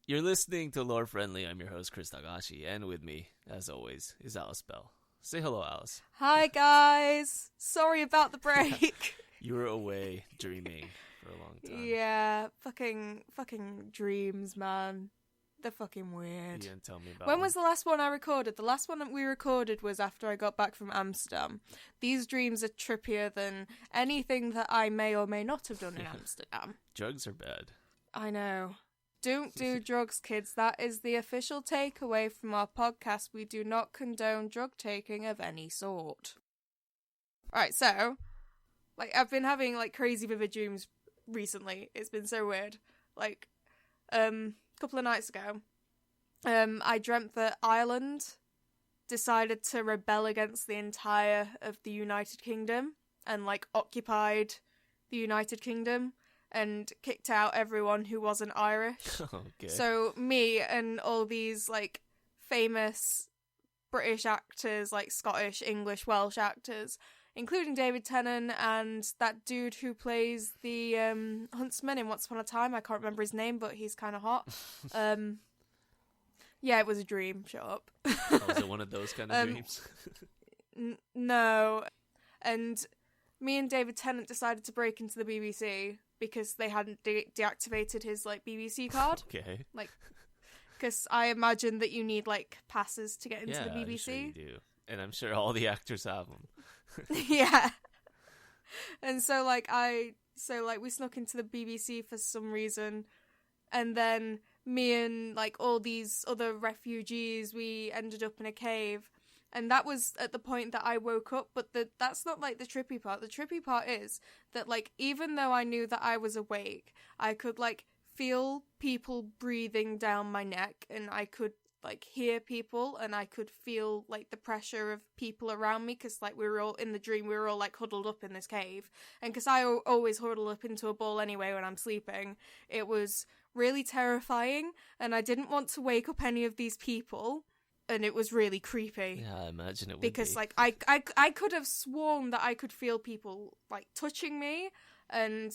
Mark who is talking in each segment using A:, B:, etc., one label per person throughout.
A: You're listening to Lore Friendly. I'm your host, Chris Tagashi, and with me, as always, is Alice Bell. Say hello, Alice.
B: Hi, guys. Sorry about the break.
A: You were away dreaming for a long time.
B: Yeah, fucking dreams, man. They're fucking weird.
A: You didn't tell me about
B: When was the last one I recorded? The last one that we recorded was after I got back from Amsterdam. These dreams are trippier than anything that I may or may not have done in Amsterdam.
A: Drugs are bad.
B: I know. Don't do drugs, kids. That is the official takeaway from our podcast. We do not condone drug taking of any sort. Alright, so, I've been having, crazy vivid dreams recently. It's been so weird. A couple of nights ago, I dreamt that Ireland decided to rebel against the entire of the United Kingdom and, occupied the United Kingdom and kicked out everyone who wasn't Irish.
A: Okay.
B: So me and all these, famous British actors, Scottish, English, Welsh actors, including David Tennant and that dude who plays the huntsman in Once Upon a Time. I can't remember his name, but he's kind of hot. Yeah, it was a dream. Shut up.
A: Was it one of those kind of dreams?
B: No. And me and David Tennant decided to break into the BBC because they hadn't deactivated his, BBC card.
A: Okay.
B: Because I imagine that you need, passes to get into the BBC.
A: I'm sure you do. And I'm sure all the actors have them.
B: Yeah. And so, we snuck into the BBC for some reason. And then me and, all these other refugees, we ended up in a cave. And that was at the point that I woke up, but that's not, the trippy part. The trippy part is that, even though I knew that I was awake, I could, feel people breathing down my neck, and I could, hear people, and I could feel, the pressure of people around me, because, we were all, in the dream, we were all, huddled up in this cave. And because I always huddle up into a ball anyway when I'm sleeping, it was really terrifying, and I didn't want to wake up any of these people. And it was really creepy.
A: Yeah, I imagine it would
B: because,
A: be.
B: I could have sworn that I could feel people, touching me and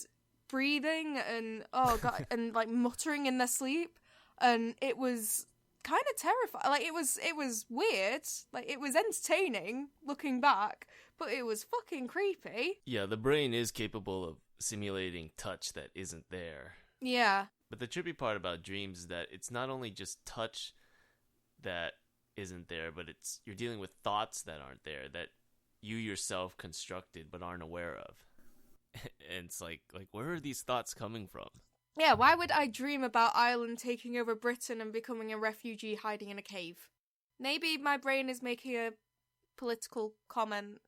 B: breathing and, oh god, and, muttering in their sleep. And it was kind of terrifying. It was weird. It was entertaining, looking back, but it was fucking creepy.
A: Yeah, the brain is capable of simulating touch that isn't there.
B: Yeah.
A: But the trippy part about dreams is that it's not only just touch that isn't there, but you're dealing with thoughts that aren't there, that you yourself constructed but aren't aware of. And it's where are these thoughts coming from?
B: Yeah, why would I dream about Ireland taking over Britain and becoming a refugee hiding in a cave? Maybe my brain is making a political comment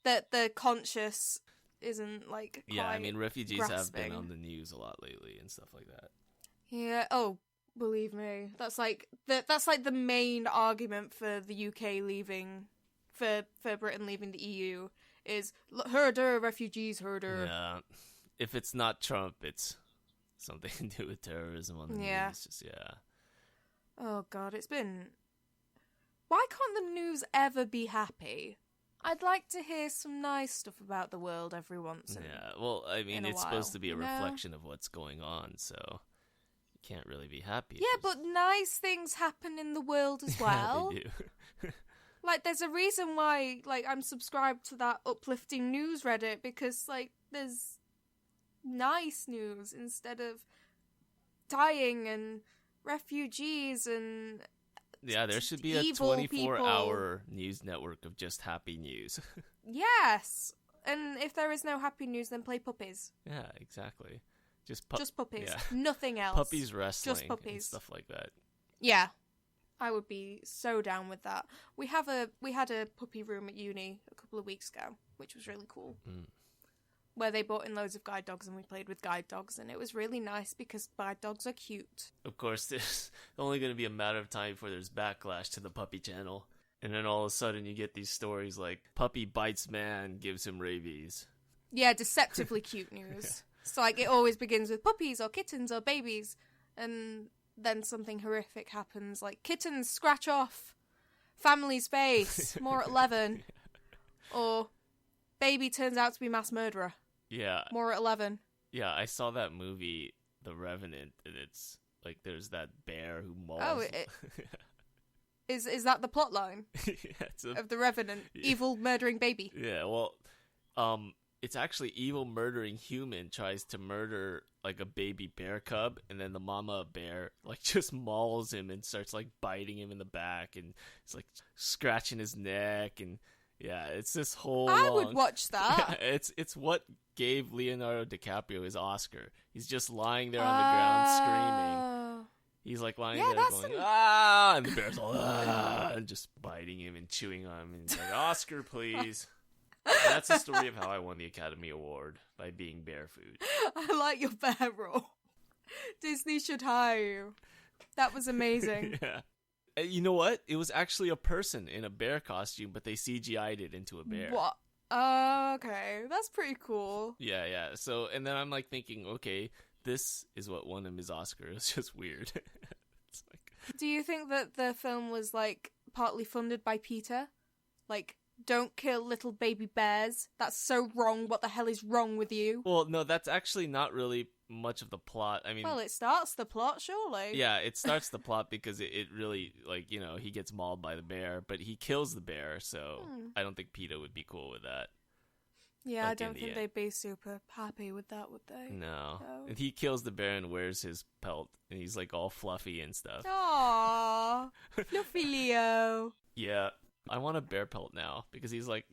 B: that the conscious isn't, quite
A: Yeah, I mean, refugees
B: grasping.
A: have been on the news a lot lately and stuff like that.
B: Yeah, oh, believe me. That's the main argument for the UK leaving, for Britain leaving the EU, is herder, refugees, herder.
A: Yeah, if it's not Trump, it's something to do with terrorism on the news. Just, yeah.
B: Oh god, it's been... Why can't the news ever be happy? I'd like to hear some nice stuff about the world every once in
A: Yeah, well, I mean, it's supposed to be a reflection of what's going on, so you can't really be happy.
B: Yeah, but nice things happen in the world as well.
A: Yeah, they do.
B: There's a reason why, I'm subscribed to that uplifting news Reddit, because, there's nice news instead of dying and refugees and...
A: Yeah, there should be a 24-hour news network of just happy news.
B: Yes! And if there is no happy news, then play puppies.
A: Yeah, exactly. Just
B: puppies.
A: Yeah.
B: Nothing else.
A: Puppies wrestling.
B: Just puppies.
A: And stuff like that.
B: Yeah. I would be so down with that. We had a puppy room at uni a couple of weeks ago, which was really cool. Where they brought in loads of guide dogs and we played with guide dogs, and it was really nice because guide dogs are cute.
A: Of course, there's only going to be a matter of time before there's backlash to the puppy channel. And then all of a sudden you get these stories like, puppy bites man, gives him rabies.
B: Yeah, deceptively cute news. So, it always begins with puppies or kittens or babies, and then something horrific happens, like kittens scratch off family's face, more at 11. Or baby turns out to be mass murderer.
A: Yeah.
B: More at 11.
A: Yeah, I saw that movie, The Revenant, and it's Like there's that bear who mauls.
B: Oh, is that the plot line
A: yeah,
B: of The Revenant? Evil murdering baby.
A: Yeah, well, it's actually evil murdering human tries to murder like a baby bear cub, and then the mama bear like just mauls him and starts like biting him in the back, and it's like scratching his neck, and yeah, it's this whole.
B: I would watch that.
A: Yeah, it's what gave Leonardo DiCaprio his Oscar. He's just lying there on the ground screaming. He's like lying there going, ah, and the bear's all, ah, and just biting him and chewing on him. And he's like, Oscar, please. And that's the story of how I won the Academy Award, by being bear food.
B: I like your bear role. Disney should hire you. That was amazing.
A: Yeah. And you know what? It was actually a person in a bear costume, but they CGI'd it into a bear.
B: What? Okay. That's pretty cool.
A: Yeah, yeah. So, and then I'm like thinking, okay, this is what won him his Oscar. It's just weird. It's like...
B: Do you think that the film was like partly funded by PETA? Like, don't kill little baby bears. That's so wrong. What the hell is wrong with you?
A: Well, no, that's actually not really much of the plot. I mean,
B: well, it starts the plot, surely.
A: Yeah, it starts the plot because it really, like, you know, he gets mauled by the bear, but he kills the bear, so I don't think PETA would be cool with that.
B: Yeah,
A: like,
B: I don't think they'd be super happy with that, would they?
A: No. And he kills the bear and wears his pelt, and he's, like, all fluffy and stuff.
B: Aww, fluffy Leo.
A: Yeah. I want a bear pelt now because he's like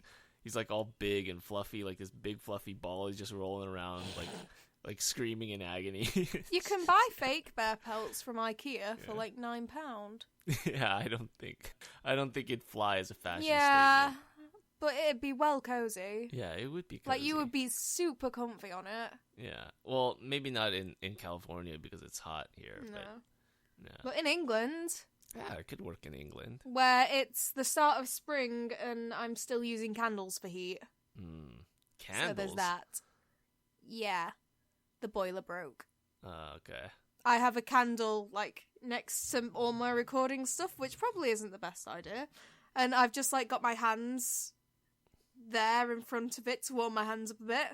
A: all big and fluffy, like this big fluffy ball. He's just rolling around like screaming in agony.
B: You can buy fake bear pelts from IKEA for like £9.
A: Yeah, I don't think it'd fly as a fashion
B: yeah,
A: statement.
B: But it'd be well cozy.
A: Yeah, it would be cozy.
B: Like, you would be super comfy on it.
A: Yeah. Well, maybe not in California because it's hot here.
B: No. But in England...
A: Yeah, it could work in England.
B: Where it's the start of spring and I'm still using candles for heat.
A: Candles?
B: So there's that. Yeah. The boiler broke.
A: Okay.
B: I have a candle, like, next to all my recording stuff, which probably isn't the best idea. And I've just, like, got my hands there in front of it to warm my hands up a bit.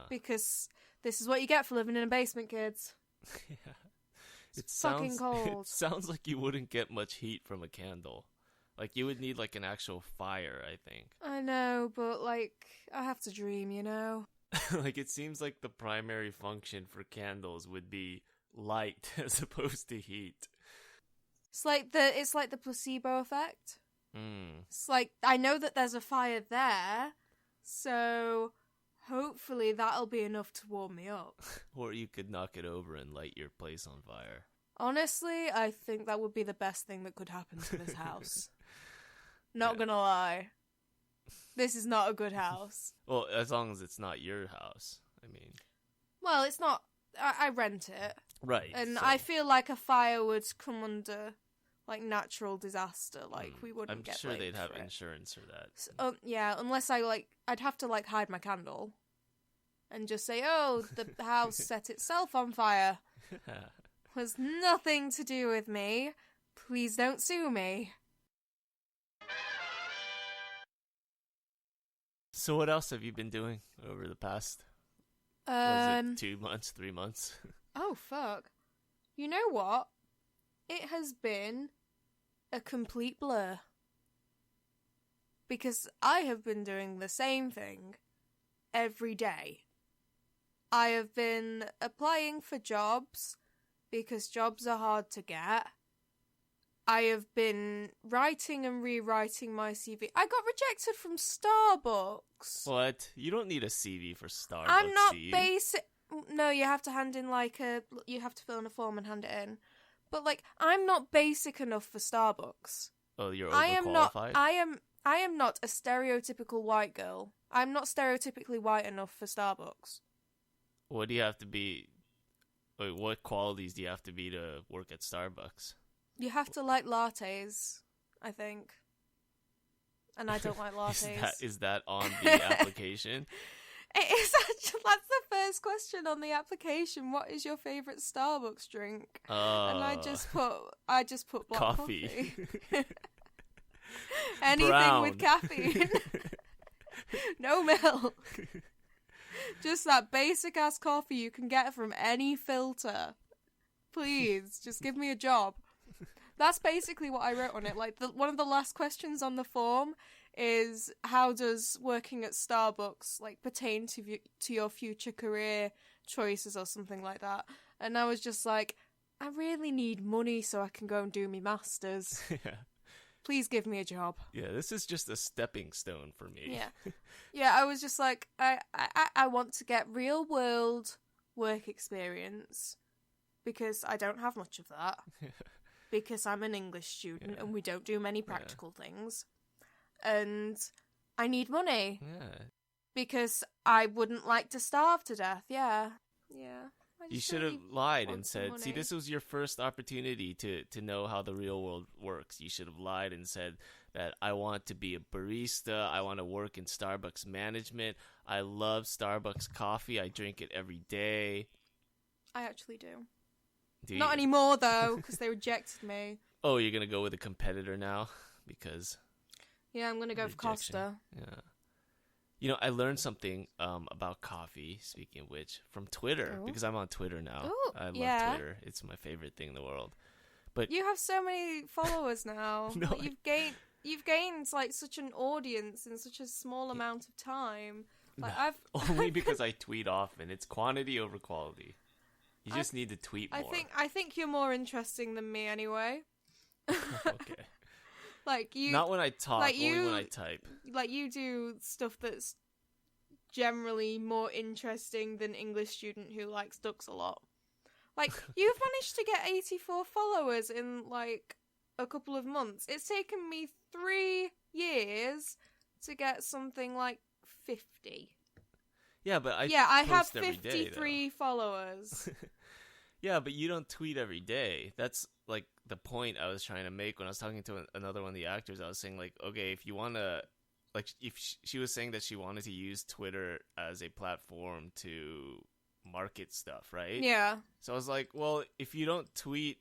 B: Because this is what you get for living in a basement, kids.
A: Yeah.
B: It's fucking cold.
A: It sounds like you wouldn't get much heat from a candle. Like, you would need, like, an actual fire, I think.
B: I know, but, like, I have to dream, you know?
A: Like, it seems like the primary function for candles would be light as opposed to heat.
B: It's like the placebo effect. It's like, I know that there's a fire there, so hopefully that'll be enough to warm me up.
A: Or you could knock it over and light your place on fire.
B: Honestly, I think that would be the best thing that could happen to this house. Not gonna lie. This is not a good house.
A: Well, as long as it's not your house. I mean...
B: Well, it's not... I rent it.
A: Right.
B: And so... I feel like a fire would come under, like, natural disaster. Like, we wouldn't get...
A: I'm sure they'd have
B: it.
A: insurance for that.
B: So, yeah, unless I'd have to, like, hide my candle. And just say, oh, the house set itself on fire. Was nothing to do with me. Please don't sue me.
A: So what else have you been doing over the past, was it 2 months, 3 months?
B: Oh, fuck. You know what? It has been a complete blur. Because I have been doing the same thing every day. I have been applying for jobs because jobs are hard to get. I have been writing and rewriting my CV. I got rejected from Starbucks.
A: What? You don't need a CV for Starbucks.
B: I'm not basic. No, you have to hand in you have to fill in a form and hand it in. But I'm not basic enough for Starbucks.
A: Oh, you're overqualified?
B: I am not a stereotypical white girl. I'm not stereotypically white enough for Starbucks.
A: What do you have to be? What qualities do you have to be to work at Starbucks?
B: You have to like lattes, I think. And I don't like lattes.
A: Is that on the application?
B: It is actually, that's the first question on the application. What is your favourite Starbucks drink? And I just put black coffee. Anything
A: Brown.
B: with caffeine. No milk. Just that basic ass coffee you can get from any filter. Please, just give me a job. That's basically what I wrote on it. Like, one of the last questions on the form is, how does working at Starbucks, like, pertain to your future career choices or something like that? And I was just like, I really need money so I can go and do my masters.
A: Yeah.
B: Please give me a job.
A: Yeah, this is just a stepping stone for me.
B: Yeah. Yeah, I was just like, I want to get real world work experience because I don't have much of that. Because I'm an English student and we don't do many practical things. And I need money.
A: Yeah.
B: Because I wouldn't like to starve to death. Yeah. Yeah.
A: You should have lied and said, see, this was your first opportunity to know how the real world works. You should have lied and said that I want to be a barista. I want to work in Starbucks management. I love Starbucks coffee. I drink it every day.
B: I actually do.
A: Do
B: Not
A: you?
B: anymore, though, because they rejected me.
A: Oh, you're going to go with a competitor now? Because...
B: Yeah, I'm going to go for Costa.
A: Yeah. You know, I learned something about coffee, speaking of which, from Twitter, because I'm on Twitter now.
B: Ooh,
A: I love Twitter. It's my favorite thing in the world. But
B: you have so many followers now.
A: No,
B: like, you've gained like such an audience in such a small amount of time. Like
A: only because I tweet often. It's quantity over quality. You just need to tweet more.
B: I think you're more interesting than me anyway.
A: Okay.
B: Like you,
A: not when I talk,
B: like
A: only when I type.
B: Like you do stuff that's generally more interesting than English student who likes ducks a lot. Like you've managed to get 84 followers in like a couple of months. It's taken me 3 years to get something like 50.
A: Yeah, but
B: I have
A: every
B: 53
A: day,
B: followers.
A: Yeah, but you don't tweet every day. That's like the point I was trying to make when I was talking to another one of the actors. I was saying like, okay, if you want to, like, if she was saying that she wanted to use Twitter as a platform to market stuff, right?
B: Yeah.
A: So I was like, well, if you don't tweet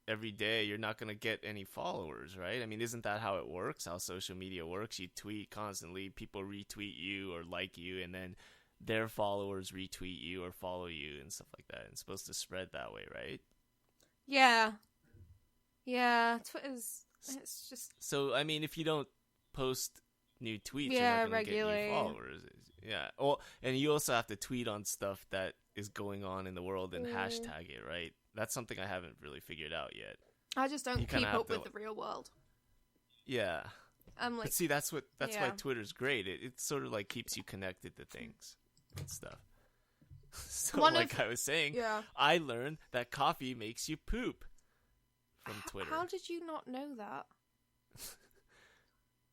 A: every day, you're not going to get any followers, right? I mean, isn't that how it works? How social media works? You tweet constantly, people retweet you or like you, and then their followers retweet you or follow you and stuff like that. It's supposed to spread that way, right?
B: Yeah. Yeah, Twitter's, it's just...
A: So, I mean, if you don't post new tweets,
B: yeah,
A: you're not going to get
B: regularly.
A: new followers. Yeah. Well, and you also have to tweet on stuff that is going on in the world and hashtag it, right? That's something I haven't really figured out yet.
B: I just don't keep up with the real world.
A: Yeah.
B: I'm like...
A: But see, that's why Twitter's great. It sort of like keeps you connected to things and stuff. So I was saying, I learned that coffee makes you poop from Twitter.
B: How did you not know that?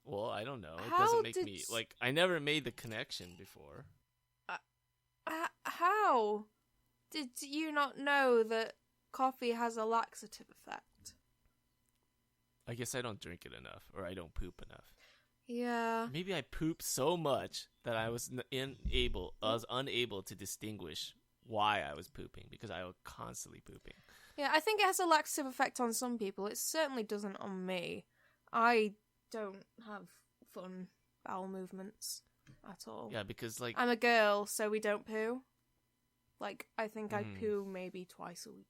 A: Well, I don't know. It doesn't make me... Like, I never made the connection before.
B: How? Did you not know that coffee has a laxative effect?
A: I guess I don't drink it enough, or I don't poop enough.
B: Yeah.
A: Maybe I pooped so much that I was unable to distinguish why I was pooping, because I was constantly pooping.
B: Yeah, I think it has a laxative effect on some people. It certainly doesn't on me. I don't have fun bowel movements at all.
A: Yeah, because like...
B: I'm a girl, so we don't poo. Like, I think I poo maybe twice a week.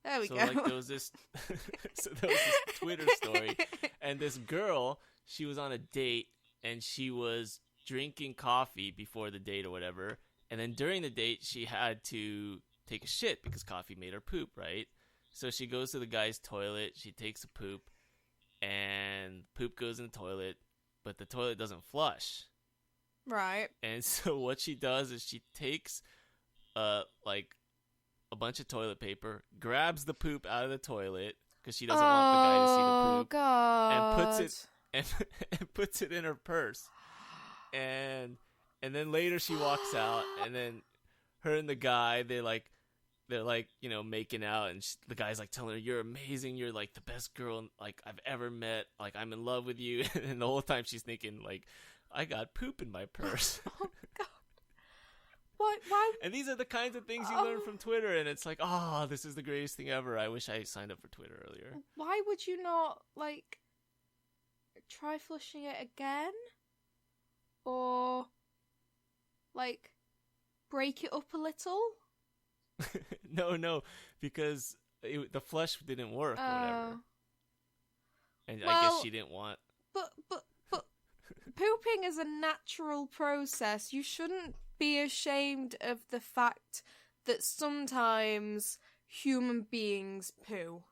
B: There we go.
A: So like there was this Twitter story, and this girl, she was on a date, and she was drinking coffee before the date or whatever, and then during the date, she had to take a shit because coffee made her poop, right? So she goes to the guy's toilet, she takes a poop, and poop goes in the toilet, but the toilet doesn't flush.
B: Right.
A: And so what she does is she takes like a bunch of toilet paper, grabs the poop out of the toilet because she doesn't want the guy to see the poop, and puts it in her purse. And then later she walks out, and then her and the guy, they're like, you know, making out, and the guy's like telling her, "You're amazing. You're like the best girl like I've ever met. Like I'm in love with you." And the whole time she's thinking like, "I got poop in my purse."
B: Oh God. Why?
A: And these are the kinds of things you learn from Twitter, and it's like, oh, this is the greatest thing ever. I wish I signed up for Twitter earlier.
B: Why would you not like try flushing it again, or like break it up a little?
A: No, because the flush didn't work or whatever. And I
B: Well,
A: guess she didn't want...
B: But pooping is a natural process. You shouldn't be ashamed of the fact that sometimes human beings poo.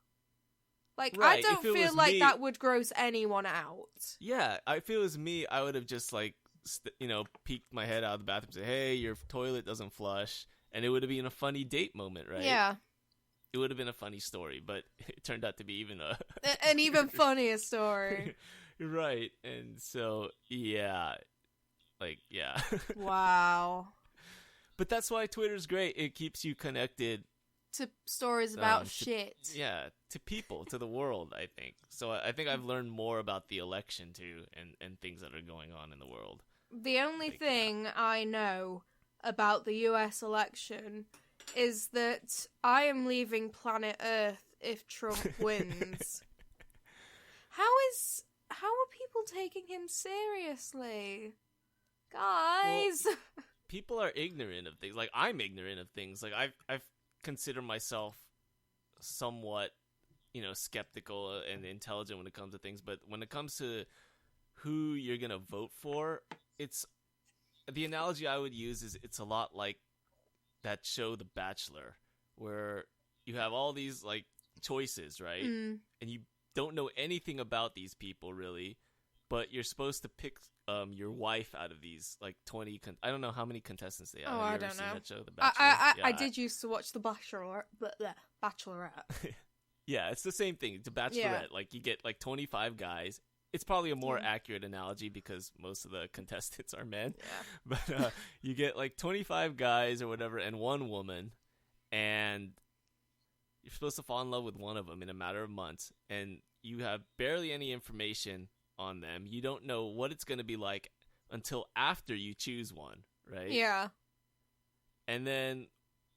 B: Like,
A: Right,
B: I don't feel like
A: me,
B: that would gross anyone out.
A: Yeah, if it was me, I would have just, like, peeked my head out of the bathroom and say, hey, your toilet doesn't flush. And it would have been a funny date moment, right?
B: Yeah.
A: It would have been a funny story, but it turned out to be even
B: an even funnier story.
A: Right, and so, yeah. Like, yeah.
B: Wow.
A: But that's why Twitter's great. It keeps you connected
B: to stories about shit.
A: Yeah, to people, to the world, I think. So I think I've learned more about the election, too, and things that are going on in the world.
B: The only thing I know about the US election is that I am leaving planet Earth if Trump wins. How are people taking him seriously? Guys!
A: Well, people are ignorant of things. Like, I'm ignorant of things. Like, I've considered myself somewhat, skeptical and intelligent when it comes to things, but when it comes to who you're gonna vote for, the analogy I would use is it's a lot like that show The Bachelor, where you have all these, like, choices, right? And you don't know anything about these people, really, but you're supposed to pick your wife out of these, like, 20... I don't know how many contestants they have.
B: Oh,
A: have you
B: I
A: ever
B: don't
A: seen
B: know.
A: That show, The Bachelor?
B: I did used to watch The Bachelorette.
A: Yeah, it's the same thing. It's a Bachelorette.
B: Yeah.
A: Like, you get, like, 25 guys. It's probably a more accurate analogy because most of the contestants are men.
B: Yeah.
A: But you get, like, 25 guys or whatever and one woman, and you're supposed to fall in love with one of them in a matter of months, and you have barely any information on them. You don't know what it's going to be like until after you choose one, right?
B: Yeah.
A: And then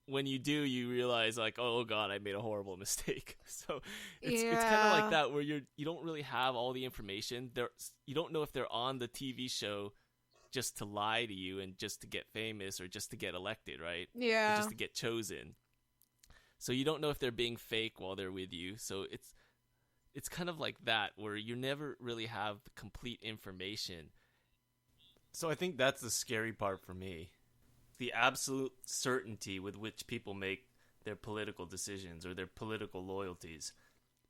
A: when you do, you realize, like, oh god, I made a horrible mistake. So it's kind of like that, where you don't really have all the information. You don't know if they're on the TV show just to lie to you and just to get famous or just to get elected, right?
B: Yeah.
A: Or just to get chosen. So you don't know if they're being fake while they're with you. So it's kind of like that, where you never really have the complete information. So I think that's the scary part for me. The absolute certainty with which people make their political decisions or their political loyalties.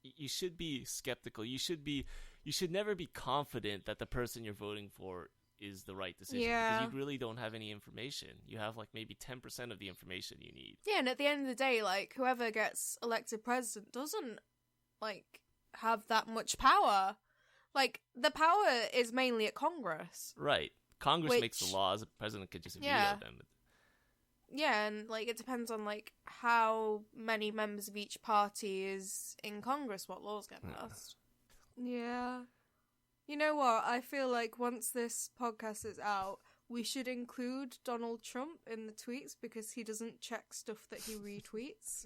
A: You should be skeptical. You should never be confident that the person you're voting for is the right decision.
B: Yeah.
A: Because you really don't have any information. You have, like, maybe 10% of the information you need.
B: Yeah, and at the end of the day, like, whoever gets elected president doesn't, like, have that much power. Like, the power is mainly at Congress.
A: Right. Congress makes the laws. The president could just veto them.
B: Yeah, and, like, it depends on, like, how many members of each party is in Congress, what laws get passed. Yeah. You know what? I feel like once this podcast is out, we should include Donald Trump in the tweets because he doesn't check stuff that he retweets.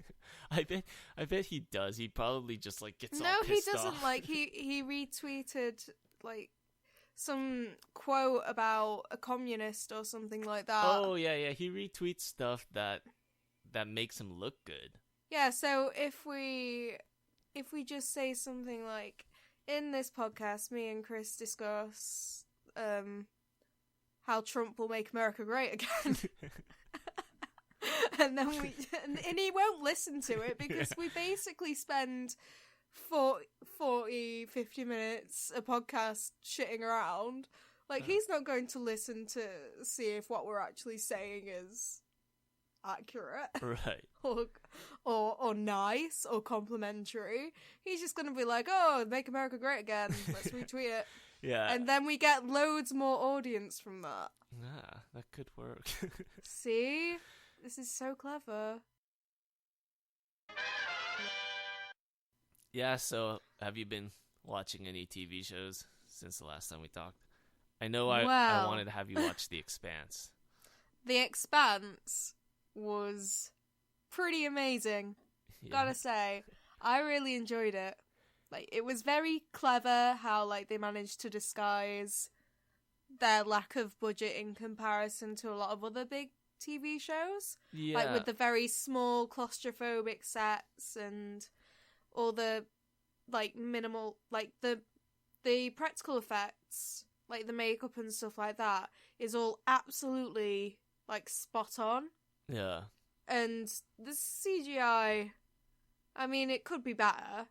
A: I bet he does. He probably just, like, gets all pissed off.
B: No, he doesn't. Like, he retweeted, like, some quote about a communist or something like that.
A: Oh, yeah. He retweets stuff that makes him look good.
B: Yeah, so if we just say something like, in this podcast, me and Kris discuss how Trump will make America great again. And then and he won't listen to it because we basically spend 40, 50 minutes a podcast shitting around. Like, he's not going to listen to see if what we're actually saying is accurate.
A: Right.
B: or nice or complimentary. He's just going to be like, oh, make America great again. Let's retweet it.
A: Yeah.
B: And then we get loads more audience from that.
A: Yeah, that could work.
B: See? This is so clever.
A: Yeah, so have you been watching any TV shows since the last time we talked? I know I wanted to have you watch The Expanse.
B: The Expanse was pretty amazing.
A: Yeah.
B: Gotta say, I really enjoyed it. Like, it was very clever how, like, they managed to disguise their lack of budget in comparison to a lot of other big TV shows.
A: Yeah.
B: Like with the very small claustrophobic sets and all the like minimal, like the practical effects, like the makeup and stuff like that is all absolutely like spot on.
A: Yeah.
B: And the CGI, I mean, it could be better.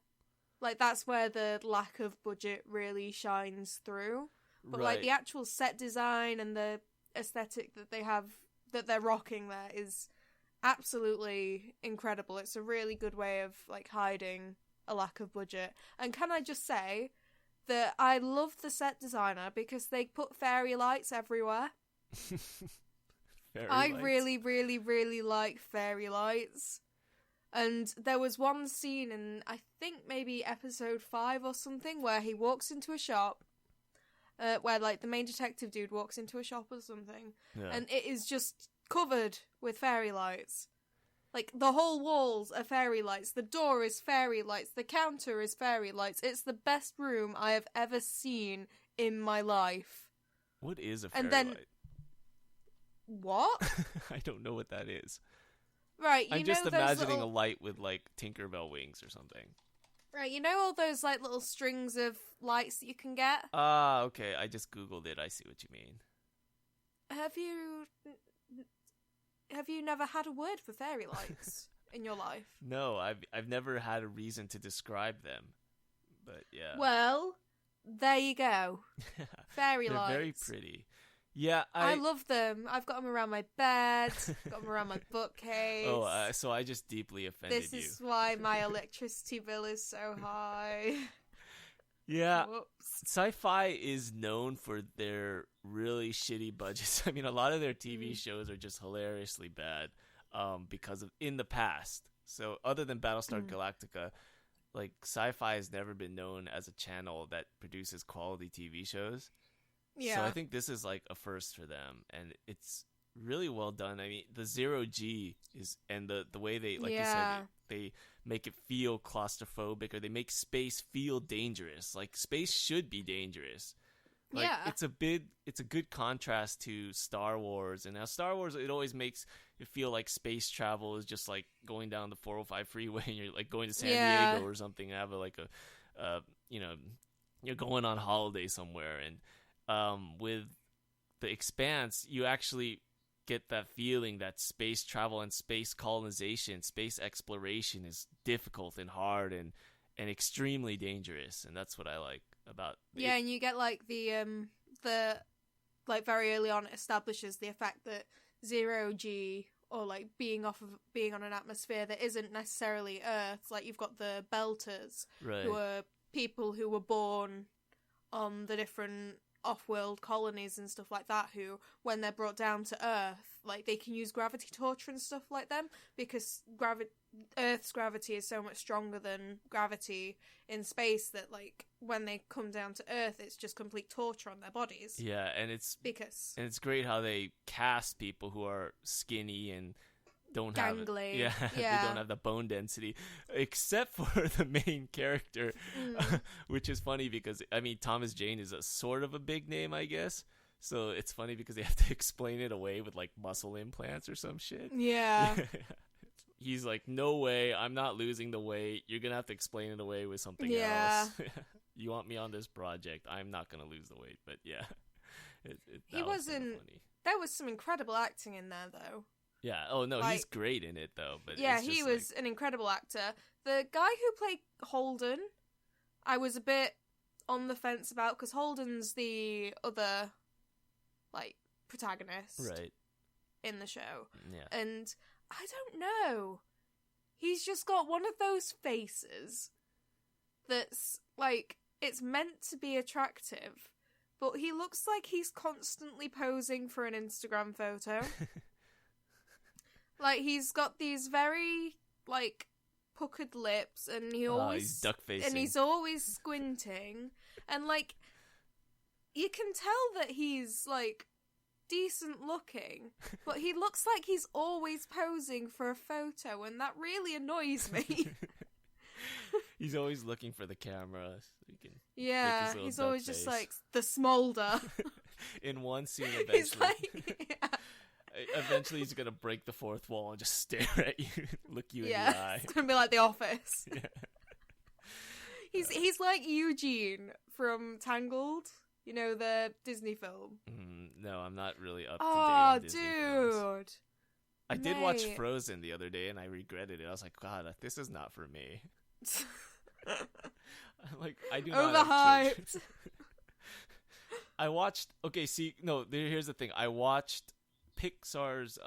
B: Like, that's where the lack of budget really shines through. But, like, the actual set design and the aesthetic that they have, that they're rocking there is absolutely incredible. It's a really good way of, like, hiding a lack of budget. And can I just say that I love the set designer because they put fairy lights everywhere. I really, really, really like fairy lights. And there was one scene in, I think maybe episode 5 or something, where he walks into a shop, where like the main detective dude walks into a shop or something, and it is just covered with fairy lights. Like, the whole walls are fairy lights, the door is fairy lights, the counter is fairy lights. It's the best room I have ever seen in my life.
A: What is a fairy light?
B: What?
A: I don't know what that is.
B: Right,
A: I'm just imagining a light with, like, Tinkerbell wings or something.
B: Right, you know all those, like, little strings of lights that you can get?
A: Ah, okay, I just Googled it. I see what you mean.
B: Have you never had a word for fairy lights in your life?
A: No, I've never had a reason to describe them. But, yeah.
B: Well, there you go. Fairy lights.
A: They're very pretty. Yeah,
B: I love them. I've got them around my bed, got them around my bookcase.
A: Oh, so I just deeply offended you.
B: This is why my electricity bill is so high.
A: Yeah,
B: Whoops.
A: Sci-Fi is known for their really shitty budgets. I mean, a lot of their TV shows are just hilariously bad because of in the past. So other than Battlestar Galactica, like Sci-Fi has never been known as a channel that produces quality TV shows.
B: Yeah.
A: So I think this is like a first for them, and it's really well done. I mean, the 0G is, and the way they, like you said, they make it feel claustrophobic, or they make space feel dangerous. Like, space should be dangerous. Like, it's a good contrast to Star Wars. And now Star Wars, it always makes it feel like space travel is just like going down the 405 freeway and you're like going to San Diego or something, and have you're going on holiday somewhere. And with the Expanse, you actually get that feeling that space travel and space colonization, space exploration is difficult and hard and extremely dangerous, and that's what I like about it.
B: Yeah, and you get like the like very early on it establishes the effect that 0G, or like being on an atmosphere that isn't necessarily Earth, like you've got the Belters, who are people who were born on the different off-world colonies and stuff like that, who, when they're brought down to Earth, like they can use gravity torture and stuff like them, because Earth's gravity is so much stronger than gravity in space that, like, when they come down to Earth, it's just complete torture on their bodies.
A: Yeah, and it's great how they cast people who are skinny and don't
B: gangly.
A: They don't have the bone density, except for the main character, which is funny because, I mean, Thomas Jane is a sort of a big name, I guess. So it's funny because they have to explain it away with like muscle implants or some shit.
B: Yeah.
A: He's like, no way, I'm not losing the weight. You're gonna have to explain it away with something else. You want me on this project? I'm not gonna lose the weight. But yeah,
B: he wasn't. There was some incredible acting in there, though.
A: Yeah. Oh no, he's great in it though. But
B: yeah, he was an incredible actor. The guy who played Holden, I was a bit on the fence about, because Holden's the other like protagonist,
A: right,
B: in the show.
A: Yeah.
B: And I don't know. He's just got one of those faces that's like, it's meant to be attractive, but he looks like he's constantly posing for an Instagram photo. Like, he's got these very, like, puckered lips, and he's duck-facing. And he's always squinting. And, like, you can tell that he's, like, decent looking, but he looks like he's always posing for a photo, and that really annoys me.
A: He's always looking for the camera. So he can
B: he's always just like the smolder.
A: In one scene, eventually.
B: He's like,
A: Eventually he's gonna break the fourth wall and just stare at you, look you in the eye.
B: It's gonna be like The Office.
A: Yeah.
B: He's like Eugene from Tangled, you know, the Disney film.
A: No, I'm not really up to date on Disney films.
B: Dude.
A: I did watch Frozen the other day and I regretted it. I was like, God, this is not for me. Like, I do not have
B: Overhyped.
A: I watched. Okay, see, no. Here's the thing. I watched Pixar's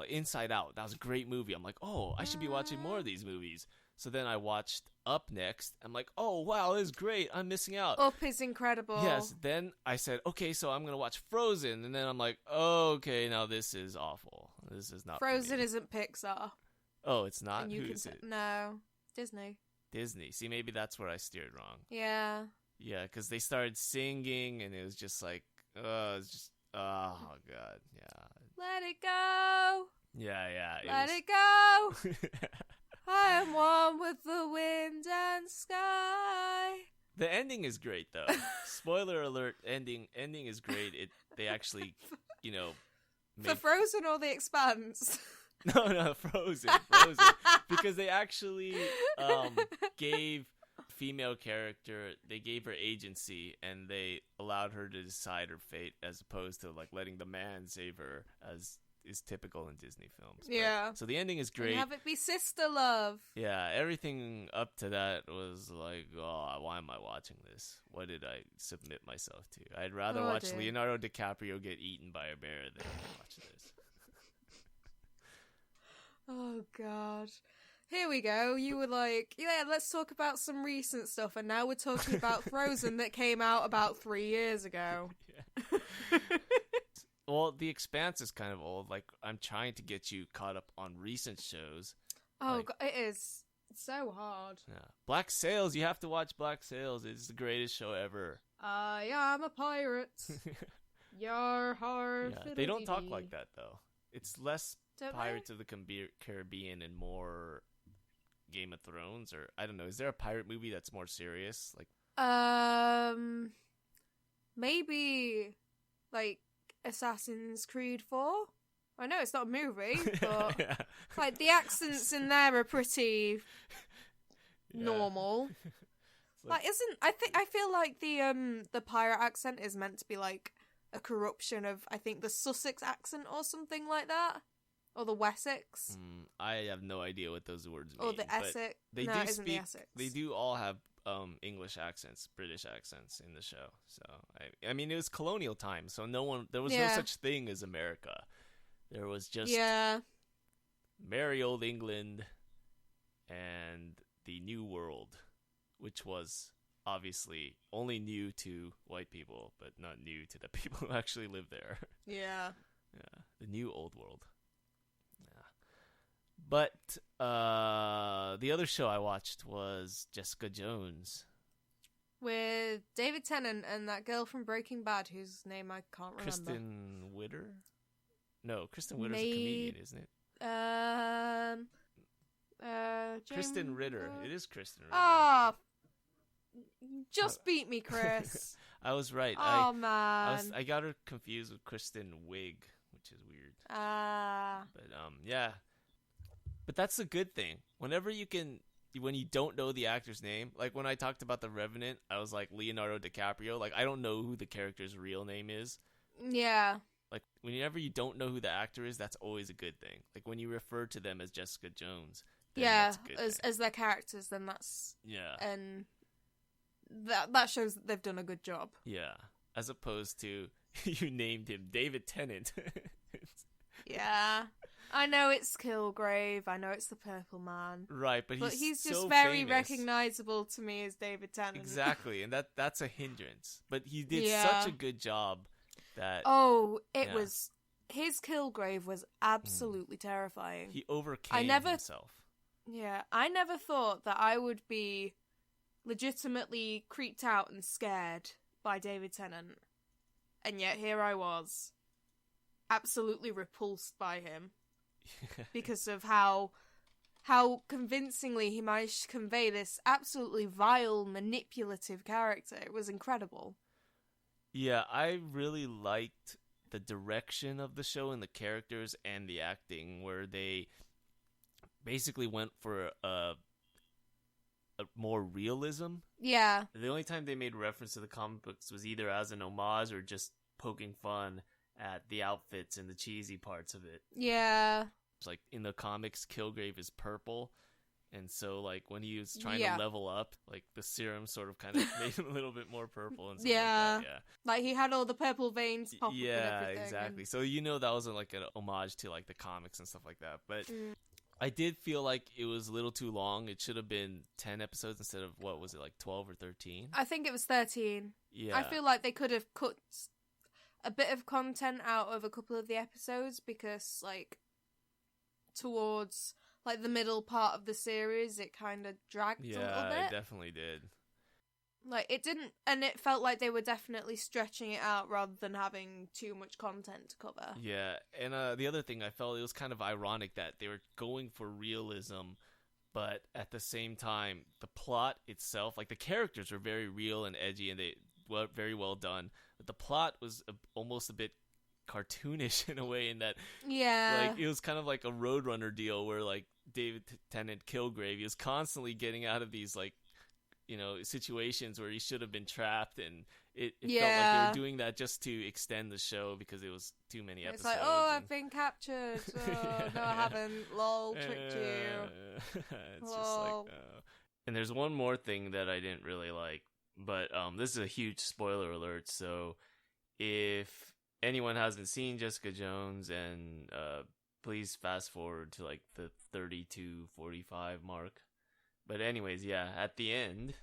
A: Inside Out. That was a great movie. I'm like, oh, I should be watching more of these movies. So then I watched Up next. I'm like, oh wow, this is great. I'm missing out.
B: Up is incredible.
A: Yes. Then I said, okay, so I'm gonna watch Frozen, and then I'm like, okay, now this is awful. This is not.
B: Frozen isn't Pixar.
A: Oh, it's not.
B: And
A: Who is it?
B: No, Disney.
A: Disney. See, maybe that's where I steered wrong.
B: Yeah.
A: Yeah, because they started singing, and it was just like, it's just, oh god, yeah.
B: Let it go.
A: Yeah.
B: Let it go. I am one with the wind and sky.
A: The ending is great, though. Spoiler alert: ending is great. They actually,
B: For Frozen or The Expanse?
A: No, Frozen, because they actually gave female character, they gave her agency, and they allowed her to decide her fate, as opposed to like letting the man save her, as is typical in Disney films.
B: Yeah.
A: So the ending is great.
B: And have it be sister love.
A: Yeah, everything up to that was like, oh, why am I watching this? What did I submit myself to? I'd rather watch Leonardo DiCaprio get eaten by a bear than watch this.
B: Oh, God. Here we go. You were like, yeah, let's talk about some recent stuff. And now we're talking about Frozen that came out about 3 years ago.
A: Yeah. Well, The Expanse is kind of old. Like, I'm trying to get you caught up on recent shows.
B: Oh,
A: like,
B: God, it is so hard.
A: Yeah. Black Sails. You have to watch Black Sails. It's the greatest show ever.
B: I am a pirate. Your heart.
A: Yeah. They don't talk like that, though. It's less
B: Don't
A: Pirates of the Caribbean and more Game of Thrones, or I don't know. Is there a pirate movie that's more serious? Like,
B: maybe like Assassin's Creed 4. I know it's not a movie, but
A: yeah.
B: like the accents in there are pretty normal. I feel like the pirate accent is meant to be like a corruption of, I think, the Sussex accent or something like that. Or the Wessex.
A: I have no idea what those words mean.
B: Or the Essex.
A: They
B: no,
A: do
B: it isn't
A: speak.
B: the Essex.
A: They do all have English accents, British accents in the show. So I mean, it was colonial time, so there was no such thing as America. There was just merry old England and the New World, which was obviously only new to white people, but not new to the people who actually live there.
B: Yeah.
A: Yeah, the new old world. But the other show I watched was Jessica Jones.
B: With David Tennant and that girl from Breaking Bad whose name I can't remember.
A: Kristen Witter? No, Kristen Witter's a comedian, isn't it? Kristen Ritter. It is Kristen Ritter.
B: Ah, just beat me, Chris.
A: I was right.
B: Oh, man.
A: I got her confused with Kristen Wiig, which is weird. But yeah. But that's a good thing. Whenever when you don't know the actor's name, like when I talked about The Revenant, I was like Leonardo DiCaprio. Like, I don't know who the character's real name is.
B: Yeah.
A: Like, whenever you don't know who the actor is, that's always a good thing. Like, when you refer to them as Jessica Jones, that's a good thing.
B: As their characters, then that's...
A: Yeah.
B: And that shows that they've done a good job.
A: Yeah. As opposed to, you named him David Tennant.
B: Yeah. I know it's Kilgrave. I know it's the Purple Man.
A: Right, but
B: he's just
A: so
B: very
A: famous.
B: recognizable to me as David Tennant.
A: Exactly, and that's a hindrance. But he did such a good job that...
B: Oh, was... His Kilgrave was absolutely terrifying.
A: He overcame himself.
B: Yeah, I never thought that I would be legitimately creeped out and scared by David Tennant. And yet here I was, absolutely repulsed by him. Because of how convincingly he managed to convey this absolutely vile, manipulative character. It was incredible.
A: Yeah, I really liked the direction of the show and the characters and the acting, where they basically went for a more realism.
B: Yeah.
A: The only time they made reference to the comic books was either as an homage or just poking fun at the outfits and the cheesy parts of it.
B: Yeah.
A: It's like in the comics, Kilgrave is purple. And so, like, when he was trying to level up, like, the serum sort of kind of made him a little bit more purple and stuff like that. Yeah.
B: Like, he had all the purple veins pop up and everything.
A: Yeah, exactly. So, that wasn't, like, an homage to, like, the comics and stuff like that. But I did feel like it was a little too long. It should have been 10 episodes instead of, what was it, like 12 or 13?
B: I think it was 13.
A: Yeah.
B: I feel like they could have cut a bit of content out of a couple of the episodes because, like, towards, like, the middle part of the series, it kind of dragged a little bit.
A: Yeah, it definitely did.
B: Like, it didn't, and it felt like they were definitely stretching it out rather than having too much content to cover.
A: Yeah, and the other thing, I felt it was kind of ironic that they were going for realism, but at the same time, the plot itself, like, the characters were very real and edgy, and they were very well done, but the plot was almost a bit cartoonish in a way, in that, like, it was kind of like a Roadrunner deal where, like, David Tennant Kilgrave, he was constantly getting out of these, like, situations where he should have been trapped, and it felt like they were doing that just to extend the show because it was too many episodes.
B: It's like, I've been captured. Oh, no, I haven't. Lol, tricked you.
A: It's just like, and there's one more thing that I didn't really like, but this is a huge spoiler alert, so if anyone hasn't seen Jessica Jones, and please fast forward to like the 32-45 mark. But anyways, yeah, at the end,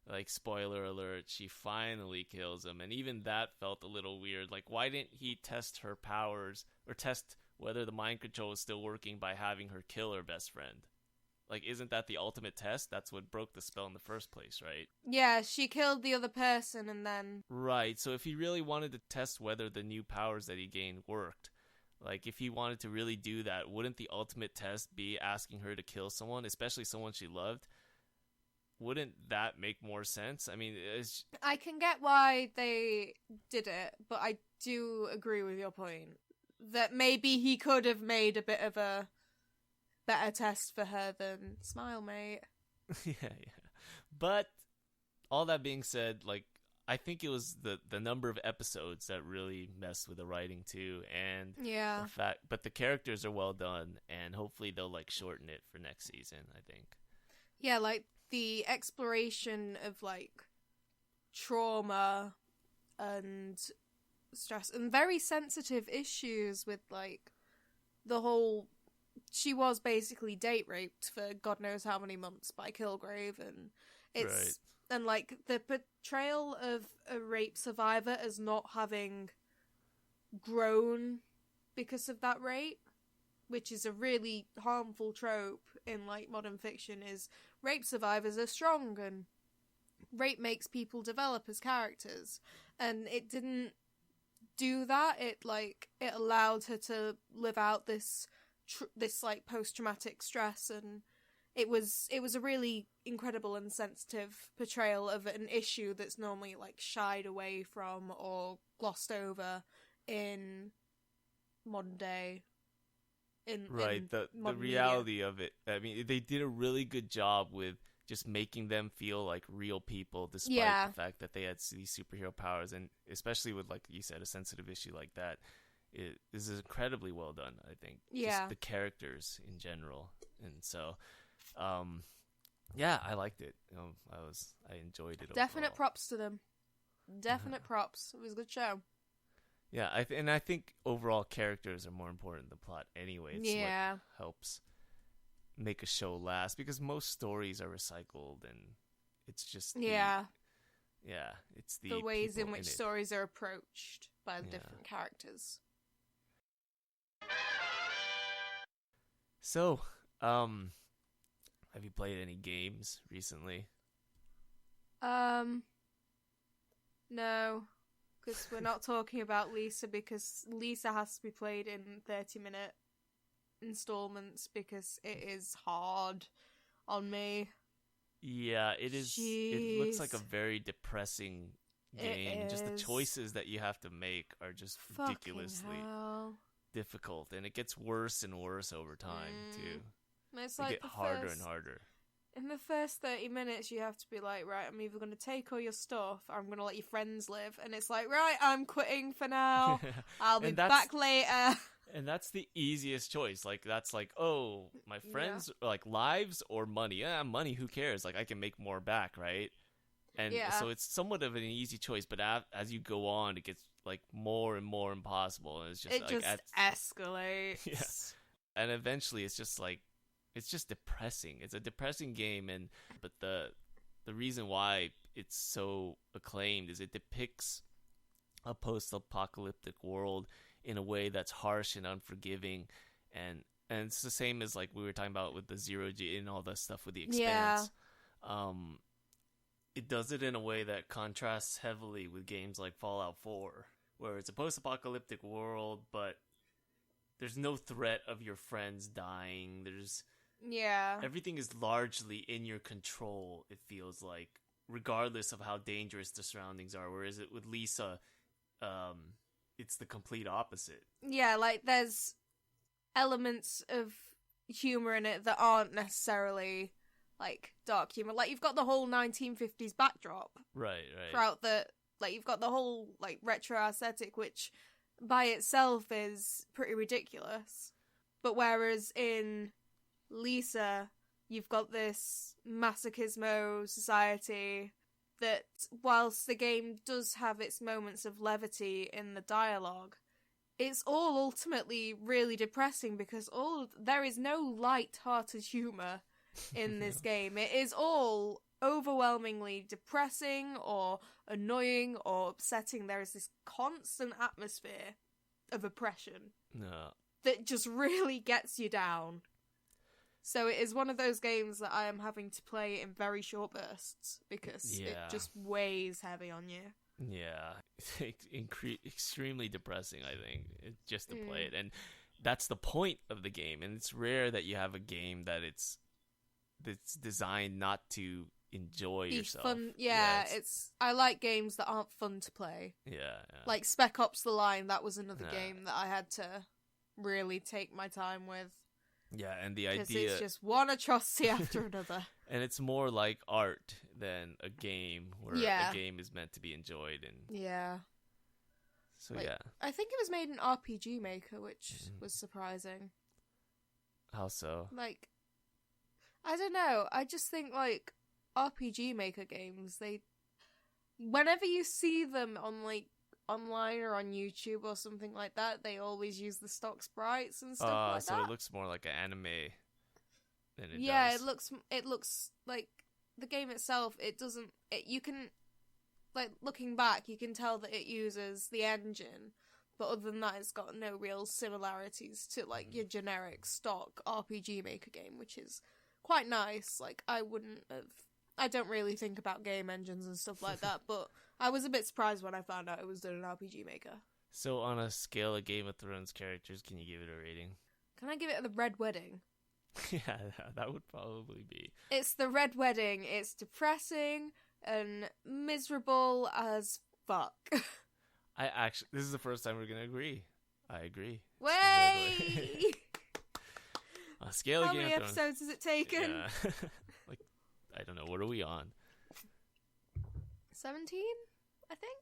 A: like, spoiler alert, she finally kills him. And even that felt a little weird. Like, why didn't he test her powers or test whether the mind control is still working by having her kill her best friend? Like, isn't that the ultimate test? That's what broke the spell in the first place, right?
B: Yeah, she killed the other person and then...
A: Right, so if he really wanted to test whether the new powers that he gained worked, like, if he wanted to really do that, wouldn't the ultimate test be asking her to kill someone, especially someone she loved? Wouldn't that make more sense? I mean,
B: I can get why they did it, but I do agree with your point that maybe he could have made a bit of a better test for her than Smile Mate.
A: yeah. But all that being said, like, I think it was the number of episodes that really messed with the writing too, and the fact, but the characters are well done, and hopefully they'll, like, shorten it for next season, I think.
B: Yeah, like, the exploration of, like, trauma and stress and very sensitive issues with, like, the whole... She was basically date raped for God knows how many months by Kilgrave, and it's...
A: Right.
B: And, like, the portrayal of a rape survivor as not having grown because of that rape, which is a really harmful trope in, like, modern fiction, is rape survivors are strong and rape makes people develop as characters. And it didn't do that. It allowed her to live out this like, post-traumatic stress, and it was a really incredible and sensitive portrayal of an issue that's normally, like, shied away from or glossed over in modern day.
A: Right, the reality of it. I mean, they did a really good job with just making them feel like real people, despite the fact that they had these superhero powers, and especially with, like you said, a sensitive issue like that. It is incredibly well done, I think.
B: Yeah.
A: Just the characters in general, and so... I liked it. I enjoyed it.
B: Definite
A: overall.
B: props to them. Definite props. It was a good show.
A: Yeah, I think overall characters are more important than plot anyway. It's what helps make a show last, because most stories are recycled, and it's just it's the
B: ways in which stories are approached by the different characters.
A: So, have you played any games recently?
B: No, because we're not talking about Lisa, because Lisa has to be played in 30-minute installments because it is hard on me.
A: Yeah, it is.
B: Jeez.
A: It looks like a very depressing game. And just the
B: is.
A: choices that you have to make are just ridiculously difficult, and it gets worse and worse over time too.
B: It's
A: they
B: like
A: get harder and harder.
B: In the first 30 minutes, you have to be like, right, I'm either going to take all your stuff, or I'm going to let your friends live. And it's like, right, I'm quitting for now. I'll be back later.
A: And that's the easiest choice. Like, that's like, oh, my friends, like, lives or money? Yeah, money, who cares? Like, I can make more back, right? And so it's somewhat of an easy choice, but as you go on, it gets, like, more and more impossible. And it's just,
B: it just escalates.
A: Yeah. And eventually, it's just, like, it's just depressing. It's a depressing game, but the reason why it's so acclaimed is it depicts a post-apocalyptic world in a way that's harsh and unforgiving, and it's the same as like we were talking about with the zero-G and all that stuff with the Expanse. It does it in a way that contrasts heavily with games like Fallout 4, where it's a post-apocalyptic world, but there's no threat of your friends dying. Everything is largely in your control, it feels like, regardless of how dangerous the surroundings are. Whereas with Lisa, it's the complete opposite. Yeah,
B: like there's elements of humor in it that aren't necessarily like dark humor. Like you've got the whole 1950s backdrop.
A: Right.
B: Throughout you've got the whole like retro aesthetic, which by itself is pretty ridiculous. But whereas in Lisa, you've got this masochismo society that, whilst the game does have its moments of levity in the dialogue, it's all ultimately really depressing because there is no light-hearted humour in this game. It is all overwhelmingly depressing or annoying or upsetting. There is this constant atmosphere of oppression that just really gets you down. So it is one of those games that I am having to play in very short bursts because it just weighs heavy on you. Yeah,
A: extremely depressing, I think, just to play it. And that's the point of the game. And it's rare that you have a game that's designed not to enjoy yourself.
B: Fun. Yeah, I like games that aren't fun to play.
A: Yeah.
B: Like Spec Ops: The Line, that was another game that I had to really take my time with.
A: Yeah, and the idea...
B: Because it's just one atrocity after another.
A: And it's more like art than a game, where a game is meant to be enjoyed. And so,
B: I think it was made in RPG Maker, which was surprising.
A: How so?
B: Like, I don't know. I just think, like, RPG Maker games, whenever you see them on, like, online or on YouTube or something like that, they always use the stock sprites and stuff like that.
A: So it looks more like an anime than it does.
B: Yeah, it looks like the game itself. You can, like, looking back, you can tell that it uses the engine, but other than that, it's got no real similarities to like your generic stock RPG Maker game, which is quite nice. Like, I don't really think about game engines and stuff like that, but I was a bit surprised when I found out it was done in RPG Maker.
A: So on a scale of Game of Thrones characters, can you give it a rating?
B: Can I give it the Red Wedding?
A: Yeah, that would probably be.
B: It's the Red Wedding. It's depressing and miserable as fuck.
A: This is the first time we're going to agree. I agree.
B: Way!
A: On a scale of Game of Thrones.
B: How many episodes has it taken?
A: Yeah. Like, I don't know. What are we on?
B: 17, I think.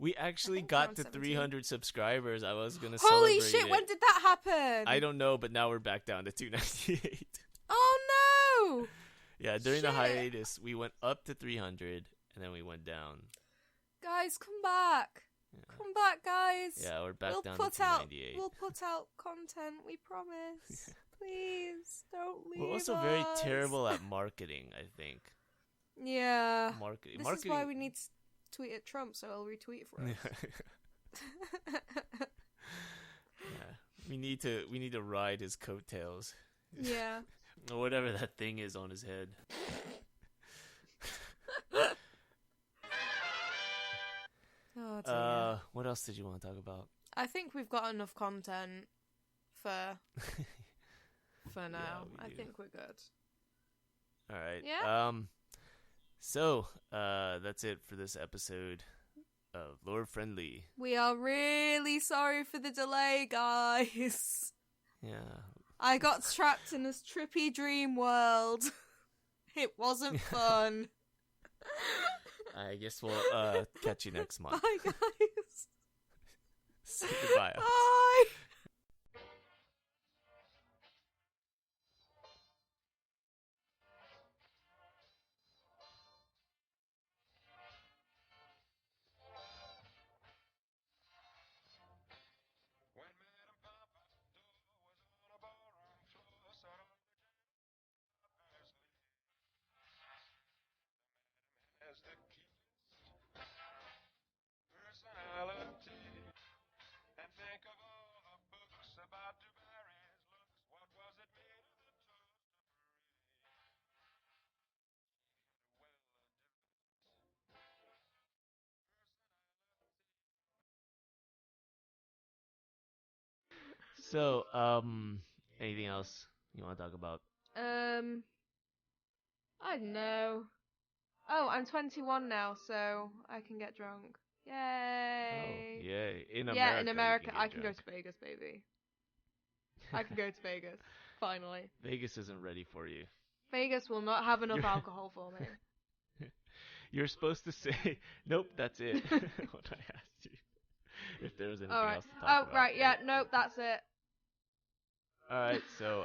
A: We actually got to 300 subscribers. I was going to
B: Holy
A: celebrate
B: shit,
A: it.
B: when did that happen?
A: I don't know, but now we're back down to 298.
B: Oh no!
A: Yeah, during the hiatus, we went up to 300, and then we went down.
B: Guys, come back. Yeah. Come back, guys.
A: Yeah, we're back down to 298.
B: We'll put out content, we promise. Please, don't leave us.
A: We're also very terrible at marketing, I think.
B: Yeah.
A: Marketing.
B: This is why we need to tweet at Trump, so I'll retweet for us.
A: Yeah. We need to ride his coattails.
B: Yeah.
A: Or whatever that thing is on his head.
B: Oh dear.
A: What else did you want to talk about?
B: I think we've got enough content for now.
A: Yeah,
B: I think we're good.
A: All right.
B: Yeah.
A: So, that's it for this episode. Lord Friendly.
B: We are really sorry for the delay, guys.
A: Yeah.
B: I got trapped in this trippy dream world. It wasn't fun.
A: I guess we'll catch you next month.
B: Bye, guys.
A: Say goodbye. Alex.
B: Bye.
C: As the keenest personality, and think of all the books about DuBarry's looks. What was it made of the toast of
A: So, anything else you want to talk about?
B: I don't know. Oh, I'm 21 now, so I can get drunk.
A: Oh,
B: Yay.
A: yay. In
B: Yeah,
A: America.
B: in America,
A: you can
B: I
A: get
B: can go
A: drunk.
B: to Vegas, baby. I can go to Vegas. Finally.
A: Vegas isn't ready for you.
B: Vegas will not have enough
A: You're-
B: alcohol for me.
A: You're supposed to say, nope, that's it. When I asked you if there was anything
B: Alright.
A: else to talk
B: Oh,
A: about.
B: right, yeah, nope, that's it.
A: Alright, so,